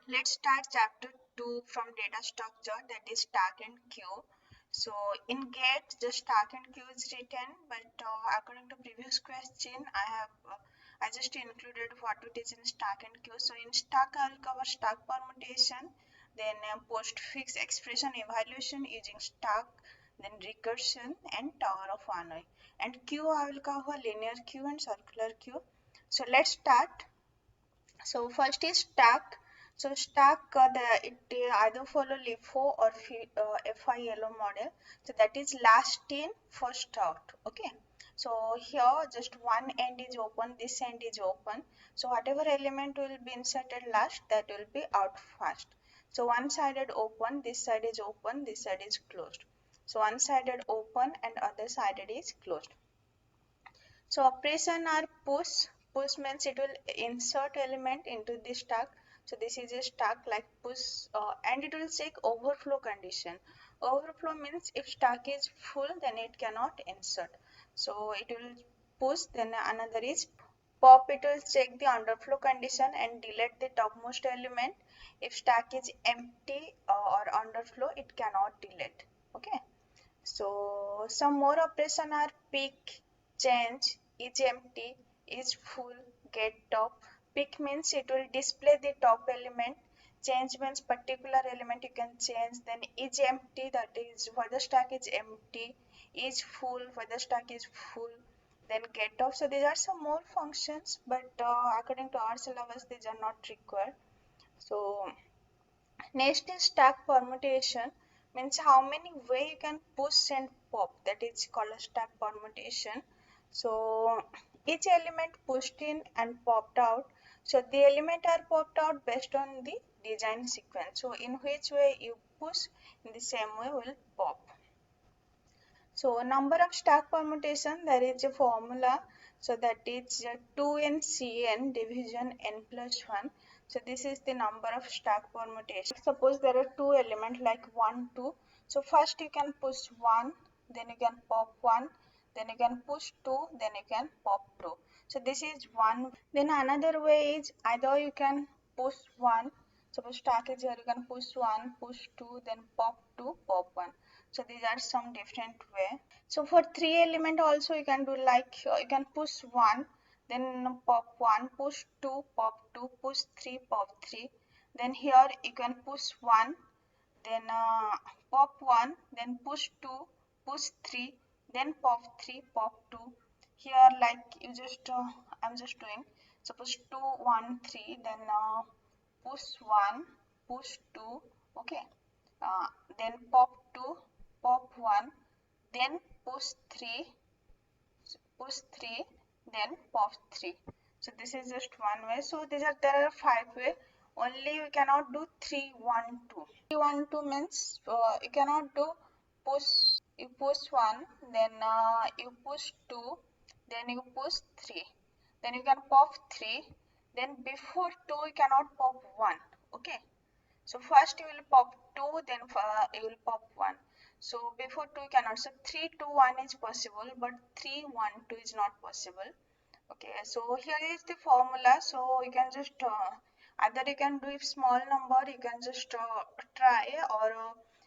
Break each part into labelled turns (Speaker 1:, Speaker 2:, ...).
Speaker 1: Let's start chapter 2 from data structure, that is stack and queue. So in GATE, the stack and queue is written, but according to previous question, I just included what it is in stack and queue. So in stack, I will cover stack permutation, then postfix expression evaluation using stack, then recursion and tower of one. And queue, I will cover linear queue and circular queue. So let's start. So first is stack. So stack it either follow LIFO or FILO model. So that is last in first out. Okay. So here just one end is open, this end is open. So whatever element will be inserted last, that will be out first. So one sided open, this side is open, this side is closed. So one sided open and other sided is closed. So operation are push. Push means it will insert element into the stack. So this is a stack like push and it will check overflow condition. Overflow means if stack is full then it cannot insert. So it will push, then another is pop. It will check the underflow condition and delete the topmost element. If stack is empty or underflow, it cannot delete. Okay. So some more operation are pick, change, is empty, is full, get top. Pick means it will display the top element. Change means particular element you can change. Then is empty, that is why the stack is empty. Is full, why the stack is full. Then get off. So these are some more functions, but according to our syllabus, these are not required. So next is stack permutation, means how many way you can push and pop, that is called a stack permutation. So each element pushed in and popped out. So the element are popped out based on the design sequence. So in which way you push, in the same way will pop. So number of stack permutation, there is a formula. So that is 2n Cn division n plus 1. So this is the number of stack permutation. Suppose there are two elements like 1, 2. So first you can push 1, then you can pop 1, then you can push 2, then you can pop 2. So this is one. Then another way is either you can push 1. Suppose stack is here, you can push 1, push 2, then pop 2, pop 1. So these are some different way. So for 3 element also you can do like you can push 1, then pop 1, push 2, pop 2, push 3, pop 3. Then here you can push 1, then pop 1, then push 2, push 3, then pop 3, pop 2. Here like you just I'm just doing, suppose 2, 1, 3, then push 1, push 2, okay. Then pop 2, pop 1, then push 3, then pop 3. So this is just one way. So there are 5 ways. Only we cannot do 3, 1, 2. 3, 1, 2 means you cannot do push. You push 1, then you push 2, then you push 3. Then you can pop 3. Then before 2 you cannot pop 1. Okay. So first you will pop 2, then you will pop 1. So before 2 you cannot. So 3, 2, 1 is possible, but 3, 1, 2 is not possible. Okay, so here is the formula. So you can just either you can do if small number, you can just try, or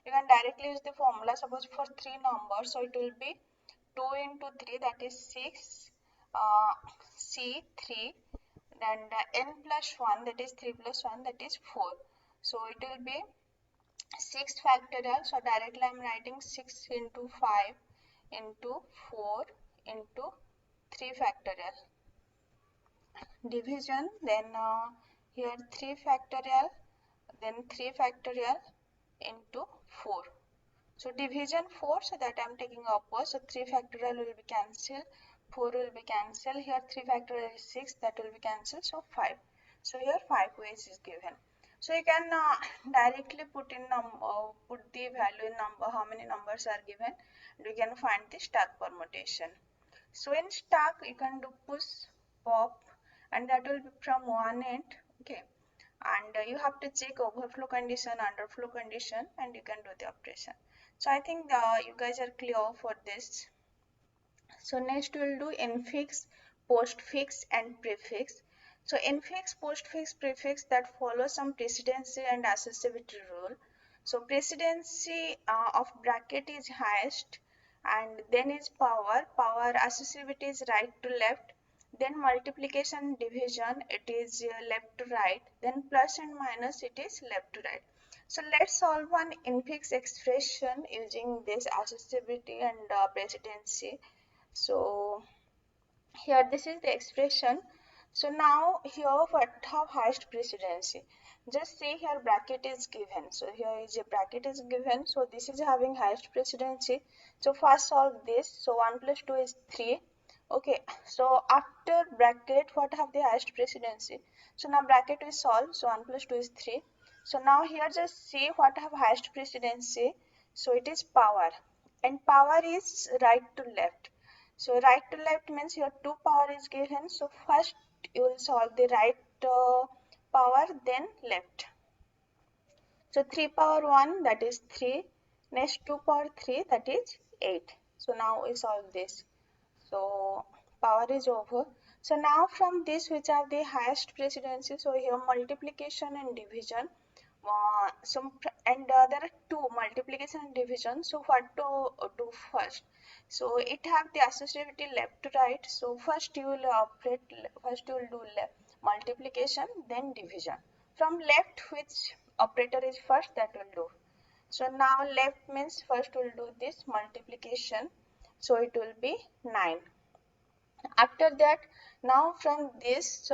Speaker 1: you can directly use the formula. Suppose for 3 numbers, so it will be 2 into 3, that is 6, C 3, then n plus 1, that is 3 plus 1, that is 4. So it will be 6 factorial. So directly I am writing 6 into 5 into 4 into 3 factorial. Division, then here 3 factorial, then 3 factorial into 4. So division 4, so that I am taking upwards. So 3 factorial will be cancelled, 4 will be cancelled. Here 3 factorial is 6, that will be cancelled. So 5. So here 5 ways is given. So you can directly put the value in number, how many numbers are given, and you can find the stack permutation. So in stack you can do push, pop, and that will be from one end. Okay, and you have to check overflow condition, underflow condition, and you can do the operation. So I think you guys are clear for this. So next we will do infix, postfix and prefix. So infix, postfix, prefix that follow some precedency and associativity rule. So precedency of bracket is highest, and then is power. Power associativity is right to left. Then multiplication division, it is left to right. Then plus and minus, it is left to right. So let's solve one infix expression using this associativity and precedency. So here this is the expression. So now here what have highest precedency, just see here bracket is given, so here is a bracket is given, so this is having highest precedency. So first solve this, so 1 plus 2 is 3. Okay, so after bracket what have the highest precedency, so now bracket is solved, so 1 plus 2 is 3. So now here just see what have highest precedency, so it is power, and power is right to left. So right to left means your 2 power is given. So first you will solve the right power, then left. So 3 power 1, that is 3. Next 2 power 3, that is 8. So now we solve this. So power is over. So now from this, which are the highest precedency? So here multiplication and division. There are two, multiplication and division. So what to do first? So it have the associativity left to right. So first you will operate. First you will do multiplication, then division. From left, which operator is first, that will do. So now left means first we'll do this multiplication. So it will be 9. After that, now from this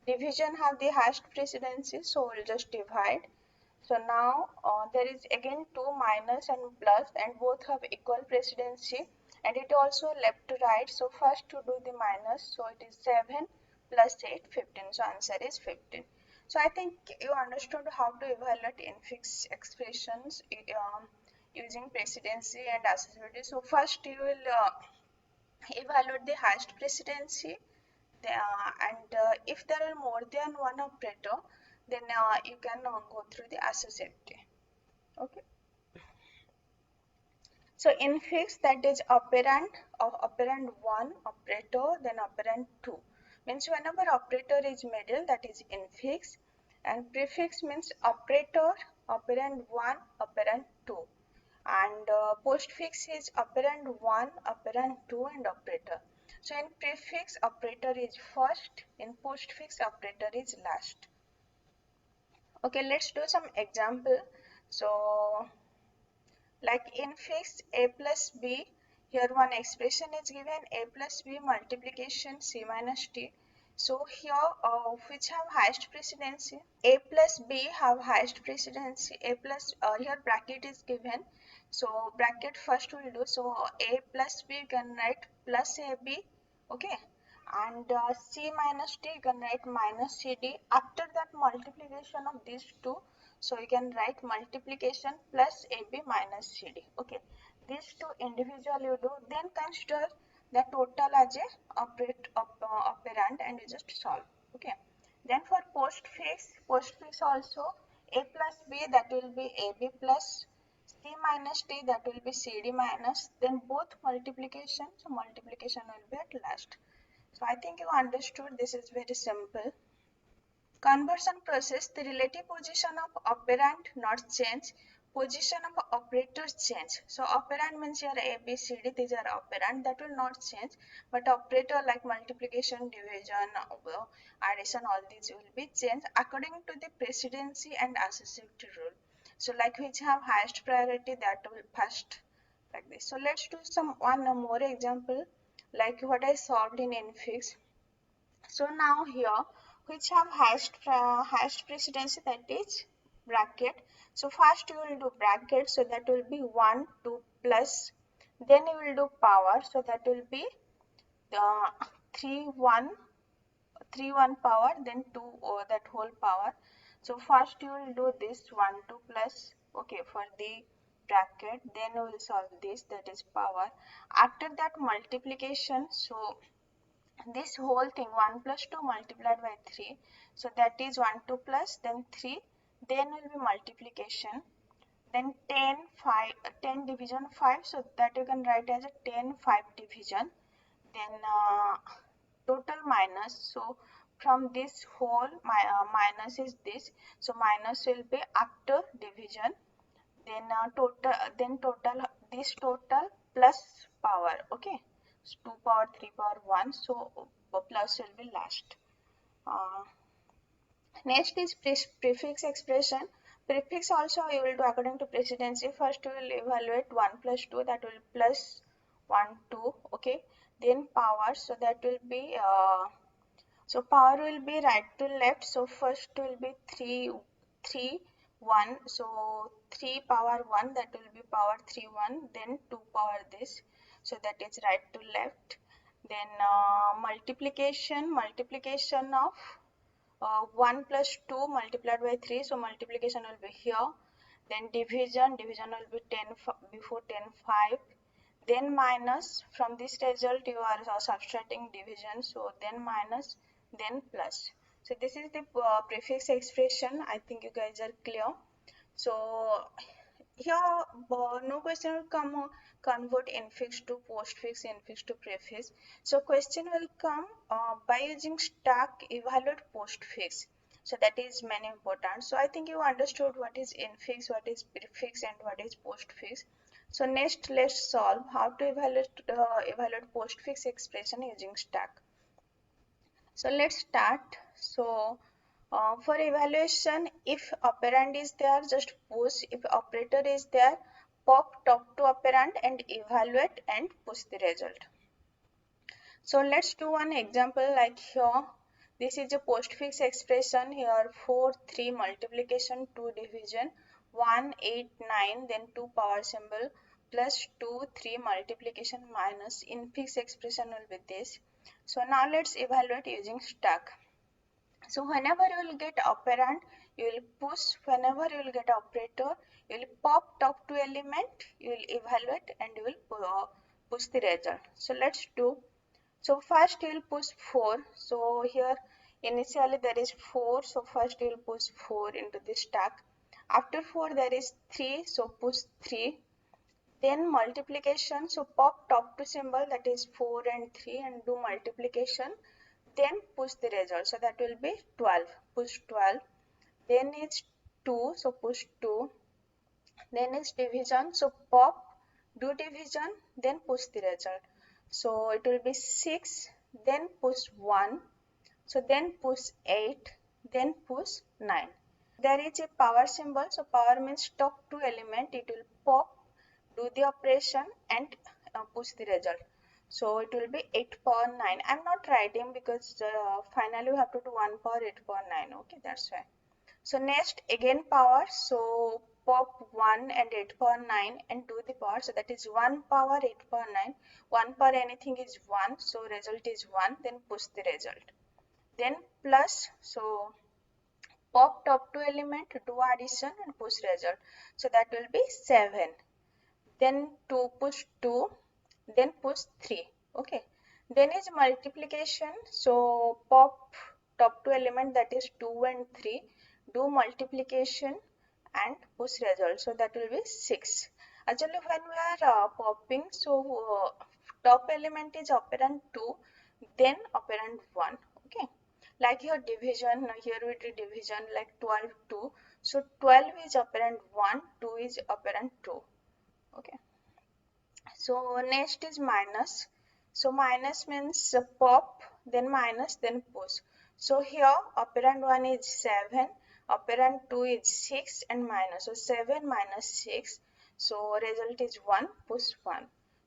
Speaker 1: division have the highest precedency, so we'll just divide. So now there is again 2 minus and plus, and both have equal precedency, and it also left to right. So first to do the minus, so it is 7 plus 8, 15. So answer is 15. So I think you understood how to evaluate infix expressions using precedency and associativity. So first you will evaluate the highest precedency, and if there are more than one operator, then you can go through the associativity. Okay. So infix, that is operand of operand 1 operator, then operand 2. Means whenever operator is middle, that is infix, and prefix means operator, operand 1, operand 2. And postfix is operand 1, operand 2, and operator. So in prefix, operator is first, in postfix, operator is last. Okay, let's do some example. So like infix a plus b, here one expression is given, a plus b multiplication c minus t. So here which have highest precedency, a plus b have highest precedency. A plus here bracket is given, so bracket first will do, so a plus b you can write plus ab. Okay, and c minus t you can write minus cd. After that multiplication of these two, so you can write multiplication plus ab minus cd. Okay, these two individual you do, then consider the total as a operand and you just solve. Okay, then for postfix also, a plus b, that will be ab plus c minus t, that will be cd minus, then both multiplication, so multiplication will be at last. So I think you understood, this is very simple. Conversion process, the relative position of operand not change, position of operators change. So operand means your A, B, C, D, these are operand, that will not change, but operator like multiplication, division, addition, all these will be changed according to the precedency and associativity rule. So like which have highest priority, that will first, like this. So let's do some one more example like what I solved in infix. So now here, which have highest precedency, that is bracket. So first you will do bracket, so that will be 1, 2 plus. Then you will do power, so that will be the 3, 1, 3, 1 power, then 2 over that whole power. So first you will do this 1, 2 plus, okay, for the bracket. Then we will solve this, that is power. After that multiplication, so this whole thing 1 plus 2 multiplied by 3, so that is 1 2 plus, then 3, then will be multiplication, then 10 5 10 division 5, so that you can write as a 10 5 division, then total minus, so from this whole minus is this, so minus will be after division, then total this total plus power, okay, so 2 power 3 power 1, so plus will be last. uh, Next is prefix expression. Prefix also you will do according to precedency. First we will evaluate 1 plus 2, that will plus 1 2, okay, then power, so that will be so power will be right to left, so first will be 3 1, so 3 power 1, that will be power 3 1, then 2 power this, so that is right to left. Then multiplication of 1 plus 2 multiplied by 3, so multiplication will be here. Then division will be 10 before 10 5. Then minus, from this result you are subtracting division, so then minus, then plus. So this is the prefix expression. I think you guys are clear. So here no question will come convert infix to postfix, infix to prefix. So question will come by using stack evaluate postfix. So that is many important. So I think you understood what is infix, what is prefix, and what is postfix. So next let's solve how to evaluate postfix expression using stack. So let's start. So for evaluation, if operand is there, just push. If operator is there, pop top to operand and evaluate and push the result. So let's do one example like here. This is a postfix expression here, 4 3 multiplication 2 division 1 8 9, then 2 power symbol plus 2 3 multiplication minus infix expression will be this. So now let's evaluate using stack. So whenever you will get operand, you will push. Whenever you will get operator, you will pop top 2 element, you will evaluate and you will push the result. So let's do. So first you will push 4. So here initially there is 4. So first you will push 4 into the stack. After 4 there is 3. So push 3. Then multiplication. So pop top 2 symbol, that is 4 and 3, and do multiplication. Then push the result. So that will be 12. Push 12. Then it's 2. So push 2. Then is division, so pop, do division, then push the result. So it will be 6, then push 1, so then push 8, then push 9. There is a power symbol, so power means top 2 element, it will pop, do the operation and push the result. So it will be 8 power 9. I'm not writing because finally we have to do 1 power 8 power 9, okay, that's why. So next again power, so pop 1 and 8 power 9 and do the power, so that is 1 power 8 power 9, 1 power anything is 1, so result is 1, then push the result. Then plus, so pop top 2 element, do addition and push result, so that will be 7. Then 2 push 2, then push 3, okay. Then is multiplication, so pop top 2 element, that is 2 and 3, do multiplication and push result, so that will be 6. Actually when we are popping, so top element is operand 2, then operand 1, okay. Like your division, here we do division like 12 2, so 12 is operand 1, 2 is operand 2, okay. So next is minus. So minus means pop, then minus, then push. So here operand 1 is 7, operand 2 is 6 and minus. So 7 minus 6. So result is 1, push 1.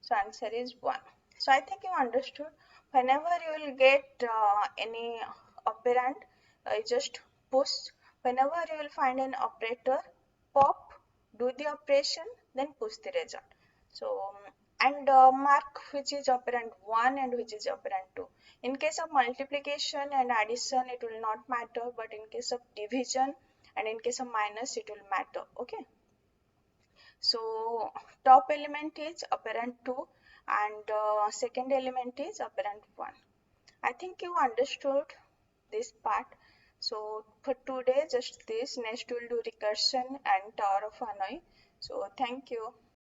Speaker 1: So answer is 1. So I think you understood. Whenever you will get any operand, just push. Whenever you will find an operator, pop, do the operation, then push the result. So and mark which is operand 1 and which is operand 2. In case of multiplication and addition it will not matter, but in case of division and in case of minus it will matter, okay. So top element is operand 2 and second element is operand 1. I think you understood this part. So for today just this. Next we'll do recursion and Tower of Hanoi. So thank you.